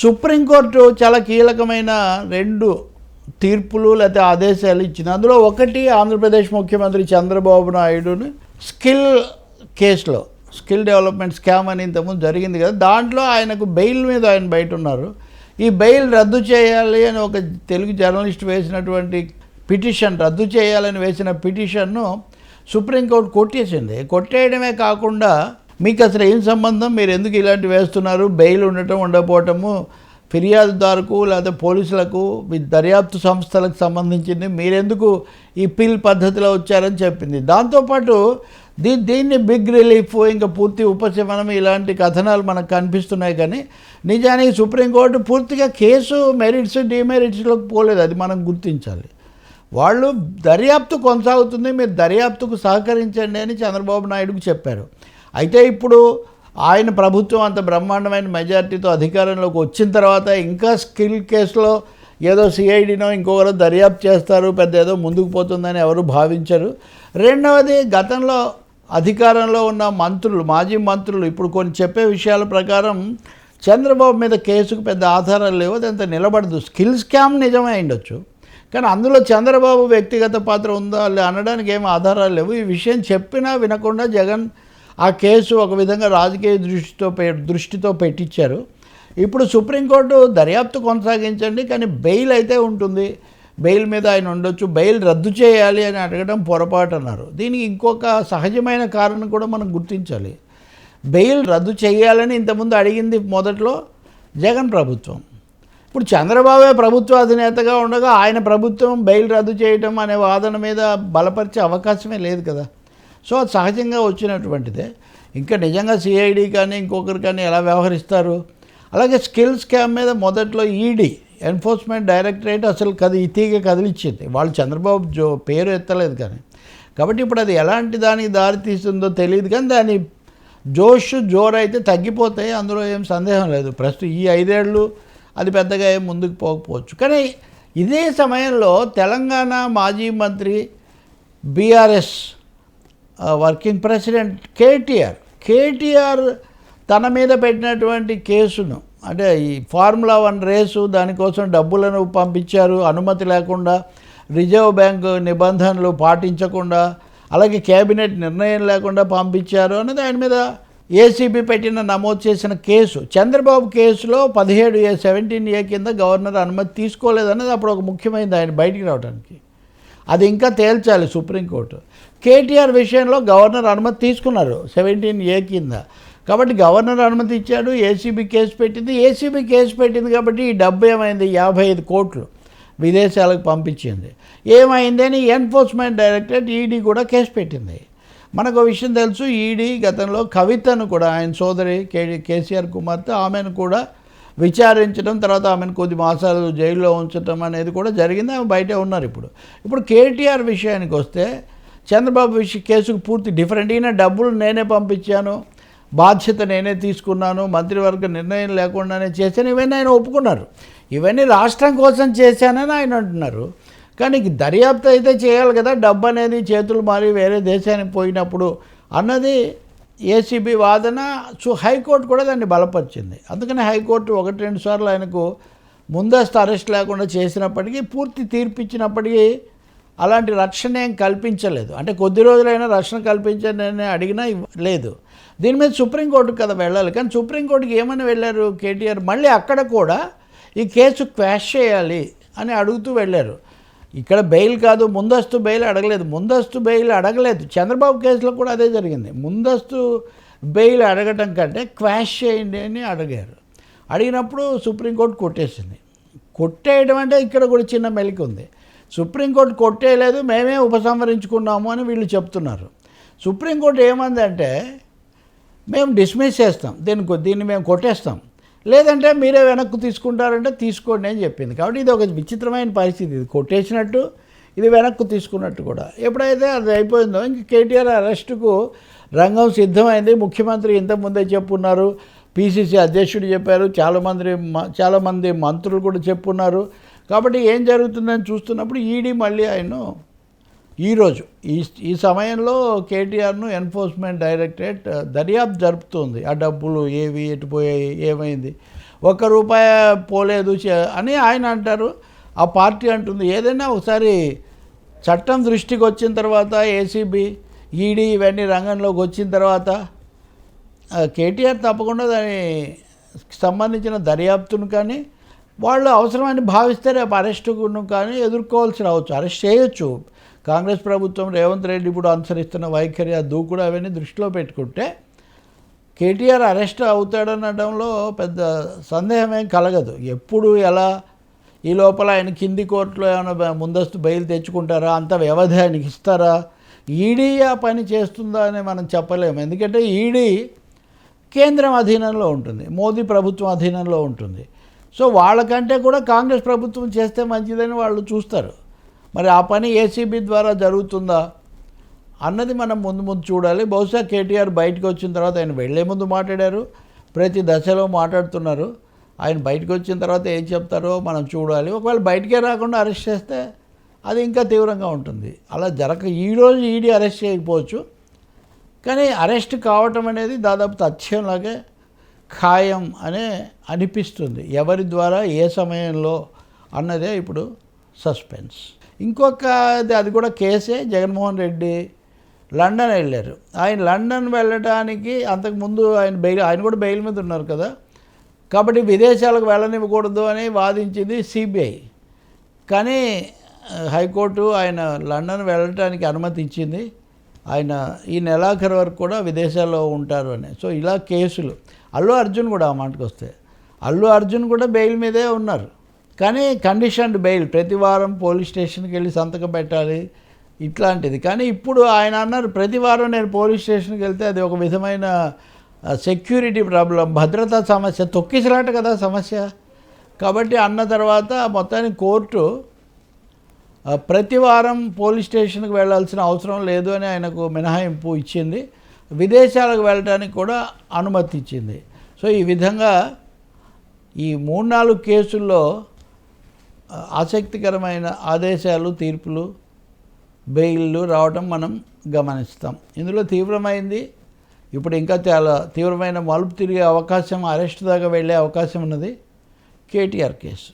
Supreme court చాలా కీలకమైన 2 తీర్పులు లేకపోతే ఆదేశాలు ఇచ్చింది. అందులో ఒకటి ఆంధ్రప్రదేశ్ ముఖ్యమంత్రి చంద్రబాబు నాయుడుని కేసులో స్కిల్ డెవలప్మెంట్ స్కామ్ అని ఇంతకుముందు జరిగింది కదా, దాంట్లో ఆయనకు బెయిల్ మీద ఆయన బయట ఉన్నారు. ఈ బెయిల్ రద్దు చేయాలి అని ఒక తెలుగు జర్నలిస్ట్ వేసినటువంటి పిటిషన్, రద్దు చేయాలని వేసిన పిటిషన్ను సుప్రీంకోర్టు కొట్టేసింది. కొట్టేయడమే కాకుండా మీకు అసలు ఏం సంబంధం, మీరు ఎందుకు ఇలాంటి వేస్తున్నారు, బెయిల్ ఉండటం ఉండకపోవటము ఫిర్యాదుదారుకు లేదా పోలీసులకు దర్యాప్తు సంస్థలకు సంబంధించింది, మీరెందుకు ఈ పిల్ పద్ధతిలో వచ్చారని చెప్పింది. దాంతోపాటు దీన్ని బిగ్ రిలీఫ్, ఇంకా పూర్తి ఉపశమనం ఇలాంటి కథనాలు మనకు కనిపిస్తున్నాయి. కానీ నిజానికి సుప్రీంకోర్టు పూర్తిగా కేసు మెరిట్స్ డిమెరిట్స్లోకి పోలేదు, అది మనం గుర్తించాలి. వాళ్ళు దర్యాప్తు కొనసాగుతుంది, మీరు దర్యాప్తుకు సహకరించండి అని చంద్రబాబు నాయుడుకు చెప్పారు. అయితే ఇప్పుడు ఆయన ప్రభుత్వం అంత బ్రహ్మాండమైన మెజార్టీతో అధికారంలోకి వచ్చిన తర్వాత ఇంకా స్కిల్ కేసులో ఏదో సిఐడినో ఇంకొకరో దర్యాప్తు చేస్తారు, పెద్ద ఏదో ముందుకు పోతుందని ఎవరు భావించరు. రెండవది, గతంలో అధికారంలో ఉన్న మంత్రులు, మాజీ మంత్రులు ఇప్పుడు కొన్ని చెప్పే విషయాల ప్రకారం చంద్రబాబు మీద కేసుకు పెద్ద ఆధారాలు లేవు, అదంతా నిలబడదు. స్కిల్ స్కామ్ నిజమే అయిండొచ్చు, కానీ అందులో చంద్రబాబు వ్యక్తిగత పాత్ర ఉందా అనడానికి ఏమి ఆధారాలు లేవు. ఈ విషయం చెప్పినా వినకుండా జగన్ ఆ కేసు ఒక విధంగా రాజకీయ దృష్టితో పెట్టించారు. ఇప్పుడు సుప్రీంకోర్టు దర్యాప్తు కొనసాగించండి, కానీ బెయిల్ అయితే ఉంటుంది, బెయిల్ మీద ఆయన ఉండొచ్చు, బెయిల్ రద్దు చేయాలి అని అడగడం పొరపాటు అన్నారు. దీనికి ఇంకొక సహజమైన కారణం కూడా మనం గుర్తించాలి. బెయిల్ రద్దు చేయాలని ఇంతకుముందు అడిగింది మొదట్లో జగన్ ప్రభుత్వం. ఇప్పుడు చంద్రబాబే ప్రభుత్వ అధినేతగా ఉండగా ఆయన ప్రభుత్వం బెయిల్ రద్దు చేయటం అనే వాదన మీద బలపరిచే అవకాశమే లేదు కదా. సో అది సహజంగా వచ్చినటువంటిదే. ఇంకా నిజంగా సిఐడి కానీ ఇంకొకరు కానీ ఎలా వ్యవహరిస్తారు. అలాగే స్కిల్ స్కామ్ మీద మొదట్లో ఈడీ, ఎన్ఫోర్స్మెంట్ డైరెక్టరేట్ అసలు తీగ కదిలిచ్చింది, వాళ్ళు చంద్రబాబు పేరు ఎత్తలేదు కానీ. కాబట్టి ఇప్పుడు అది ఎలాంటి దానికి దారి తీస్తుందో తెలియదు, కానీ దాని జోరు అయితే తగ్గిపోతాయి, అందులో ఏం సందేహం లేదు. ప్రస్తుతం ఈ 5 ఏళ్ళు అది పెద్దగా ఏం ముందుకు పోకపోవచ్చు. కానీ ఇదే సమయంలో తెలంగాణ మాజీ మంత్రి, బీఆర్ఎస్ వర్కింగ్ ప్రెసిడెంట్ కేటీఆర్ తన మీద పెట్టినటువంటి కేసును, అంటే ఈ ఫార్ములా 1 రేసు, దానికోసం డబ్బులను పంపించారు అనుమతి లేకుండా, రిజర్వ్ బ్యాంకు నిబంధనలు పాటించకుండా, అలాగే కేబినెట్ నిర్ణయం లేకుండా పంపించారు అన్నది ఆయన మీద ఏసీబీ నమోదు చేసిన కేసు. చంద్రబాబు కేసులో 17A కింద గవర్నర్ అనుమతి తీసుకోలేదన్నది అప్పుడు ఒక ముఖ్యమైనది ఆయన బయటికి రావడానికి. అది ఇంకా తేల్చాలి సుప్రీంకోర్టు. కేటీఆర్ విషయంలో గవర్నర్ అనుమతి తీసుకున్నారు 17A కింద, కాబట్టి గవర్నర్ అనుమతి ఇచ్చాడు, ఏసీబీ కేసు పెట్టింది. కాబట్టి ఈ డబ్బు ఏమైంది, 55 కోట్లు విదేశాలకు పంపించింది. ఏమైందని ఎన్ఫోర్స్మెంట్ డైరెక్టరేట్ ఈడీ కూడా కేసు పెట్టింది. మనకు విషయం తెలుసు, ఈడీ గతంలో కవితను కూడా, ఆయన సోదరి కేసీఆర్ కుమార్తె, ఆమెను కూడా విచారించడం, తర్వాత ఆమెను కొద్ది మాసాలు జైల్లో ఉంచడం అనేది కూడా జరిగింది. ఆమె బయటే ఉన్నారు. ఇప్పుడు కేటీఆర్ విషయానికి వస్తే చంద్రబాబు కేసుకు పూర్తి డిఫరెంట్. ఈయన డబ్బులు నేనే పంపించాను, బాధ్యత నేనే తీసుకున్నాను, మంత్రివర్గ నిర్ణయం లేకుండానే చేశాను, ఇవన్నీ ఆయన ఒప్పుకున్నారు. ఇవన్నీ రాష్ట్రం కోసం చేశానని ఆయన అంటున్నారు. కానీ దర్యాప్తు అయితే చేయాలి కదా, డబ్బు అనేది చేతులు మారి వేరే దేశానికి పోయినప్పుడు అన్నది ఏసీబీ వాదన. సో హైకోర్టు కూడా దాన్ని బలపరిచింది. అందుకని హైకోర్టు 1-2 సార్లు ఆయనకు ముందస్తు అరెస్ట్ లేకుండా చేసినప్పటికీ, పూర్తి తీర్పు ఇచ్చినప్పటికీ అలాంటి రక్షణ ఏం కల్పించలేదు. అంటే కొద్ది రోజులైనా రక్షణ కల్పించని అడిగినా లేదు. దీని మీద సుప్రీంకోర్టుకు కదా వెళ్ళాలి, కానీ సుప్రీంకోర్టుకి ఏమని వెళ్ళారు కేటీఆర్, మళ్ళీ అక్కడ కూడా ఈ కేసు క్వాష్ చేయాలి అని అడుగుతూ వెళ్ళారు. ఇక్కడ బెయిల్ కాదు, ముందస్తు బెయిల్ అడగలేదు. చంద్రబాబు కేసులో కూడా అదే జరిగింది. ముందస్తు బెయిల్ అడగటం కంటే క్వాష్ చేయండి అని అడిగారు. అడిగినప్పుడు సుప్రీంకోర్టు కొట్టేసింది. కొట్టేయడం అంటే ఇక్కడ కూడా చిన్న మెలిక ఉంది. సుప్రీంకోర్టు కొట్టేయలేదు, మేమే ఉపసంహరించుకున్నాము అని వీళ్ళు చెప్తున్నారు. సుప్రీంకోర్టు ఏమందంటే, మేము డిస్మిస్ చేస్తాం, దీన్ని మేము కొట్టేస్తాం, లేదంటే మీరే వెనక్కు తీసుకుంటారంటే తీసుకోండి అని చెప్పింది. కాబట్టి ఇది ఒక విచిత్రమైన పరిస్థితి. ఇది కొట్టేసినట్టు, ఇది వెనక్కు తీసుకున్నట్టు కూడా. ఎప్పుడైతే అది అయిపోయిందో ఇంక కేటీఆర్ అరెస్టుకు రంగం సిద్ధమైంది. ముఖ్యమంత్రి ఇంతకుముందే చెప్పున్నారు, పీసీసీ అధ్యక్షుడు చెప్పారు, చాలామంది మంత్రులు కూడా చెప్పున్నారు. కాబట్టి ఏం జరుగుతుందని చూస్తున్నప్పుడు ఈడీ మళ్ళీ ఆయన ఈరోజు ఈ సమయంలో కేటీఆర్ను ఎన్ఫోర్స్మెంట్ డైరెక్టరేట్ దర్యాప్తు జరుపుతుంది. ఆ డబ్బులు ఏవి ఎటుపోయాయి, ఏమైంది. ₹1 పోలేదు అని ఆయన అంటారు. ఆ పార్టీ అంటుంది. ఏదైనా ఒకసారి చట్టం దృష్టికి వచ్చిన తర్వాత ఏసీబీ, ఈడీ ఇవన్నీ రంగంలోకి వచ్చిన తర్వాత కేటీఆర్ తప్పకుండా దానికి సంబంధించిన దర్యాప్తును కానీ వాళ్ళు అవసరమని భావిస్తే రేపు అరెస్టును కానీ ఎదుర్కోవాల్సి రావచ్చు. అరెస్ట్ చేయొచ్చు. కాంగ్రెస్ ప్రభుత్వం రేవంత్ రెడ్డి ఇప్పుడు అనుసరిస్తున్న వైఖరి, ఆ దూకుడు అవన్నీ దృష్టిలో పెట్టుకుంటే కేటీఆర్ అరెస్ట్ అవుతాడనడంలో పెద్ద సందేహమేం కలగదు. ఎప్పుడు ఎలా ఈ లోపల ఆయన కింది కోర్టులో ఏమైనా ముందస్తు బెయిల్ తెచ్చుకుంటారా, అంత వ్యవధి ఆయనకి ఇస్తారా, ఈడీ ఆ పని చేస్తుందా అని మనం చెప్పలేము. ఎందుకంటే ఈడీ కేంద్రం అధీనంలో ఉంటుంది, మోదీ ప్రభుత్వం అధీనంలో ఉంటుంది. సో వాళ్ళకంటే కూడా కాంగ్రెస్ ప్రభుత్వం చేస్తే మంచిదని వాళ్ళు చూస్తారు. మరి ఆ పని ఏసీబీ ద్వారా జరుగుతుందా అన్నది మనం ముందు చూడాలి. బహుశా కేటీఆర్ బయటకు వచ్చిన తర్వాత, ఆయన వెళ్లే ముందు మాట్లాడారు, ప్రతి దశలో మాట్లాడుతున్నారు. ఆయన బయటకు వచ్చిన తర్వాత ఏం చెప్తారో మనం చూడాలి. ఒకవేళ బయటకే రాకుండా అరెస్ట్ చేస్తే అది ఇంకా తీవ్రంగా ఉంటుంది. అలా ఈరోజు ఈడీ అరెస్ట్ చేయకపోవచ్చు, కానీ అరెస్ట్ కావటం అనేది దాదాపు తథ్యంలాగే ఖాయం అనే అనిపిస్తుంది. ఎవరి ద్వారా ఏ సమయంలో అన్నదే ఇప్పుడు సస్పెన్స్. అది కూడా కేసే. జగన్మోహన్ రెడ్డి లండన్ వెళ్ళారు. ఆయన లండన్ వెళ్ళడానికి అంతకుముందు ఆయన కూడా బెయిల్ మీద ఉన్నారు కదా, కాబట్టి విదేశాలకు వెళ్ళనివ్వకూడదు అని వాదించింది సిబిఐ. కానీ హైకోర్టు ఆయన లండన్ వెళ్ళటానికి అనుమతి ఇచ్చింది. ఆయన ఈ నెలాఖరు వరకు కూడా విదేశాల్లో ఉంటారు అని. సో ఇలా కేసులు. అల్లు అర్జున్ కూడా ఆ మాటకు వస్తే, అల్లు అర్జున్ కూడా బెయిల్ మీదే ఉన్నారు, కానీ కండిషన్డ్ బెయిల్. ప్రతి వారం పోలీస్ స్టేషన్కి వెళ్ళి సంతకం పెట్టాలి, ఇట్లాంటిది. కానీ ఇప్పుడు ఆయన అన్నారు, ప్రతి వారం నేను పోలీస్ స్టేషన్కి వెళ్తే అది ఒక విధమైన సెక్యూరిటీ ప్రాబ్లం, భద్రతా సమస్య, తొక్కిసలాట కదా సమస్య. కాబట్టి అన్న తర్వాత మొత్తానికి కోర్టు ప్రతి వారం పోలీస్ స్టేషన్కి వెళ్ళాల్సిన అవసరం లేదు అని ఆయనకు మినహాయింపు ఇచ్చింది. విదేశాలకు వెళ్ళడానికి కూడా అనుమతి ఇచ్చింది. సో ఈ విధంగా ఈ 3-4 కేసుల్లో ఆసక్తికరమైన ఆదేశాలు, తీర్పులు, బెయిల్లు రావడం మనం గమనిస్తాం. ఇందులో తీవ్రమైంది, ఇప్పుడు ఇంకా చాలా తీవ్రమైన మలుపు తిరిగే అవకాశం, అరెస్ట్ దాకా వెళ్ళే అవకాశం ఉన్నది కేటీఆర్ కేసు.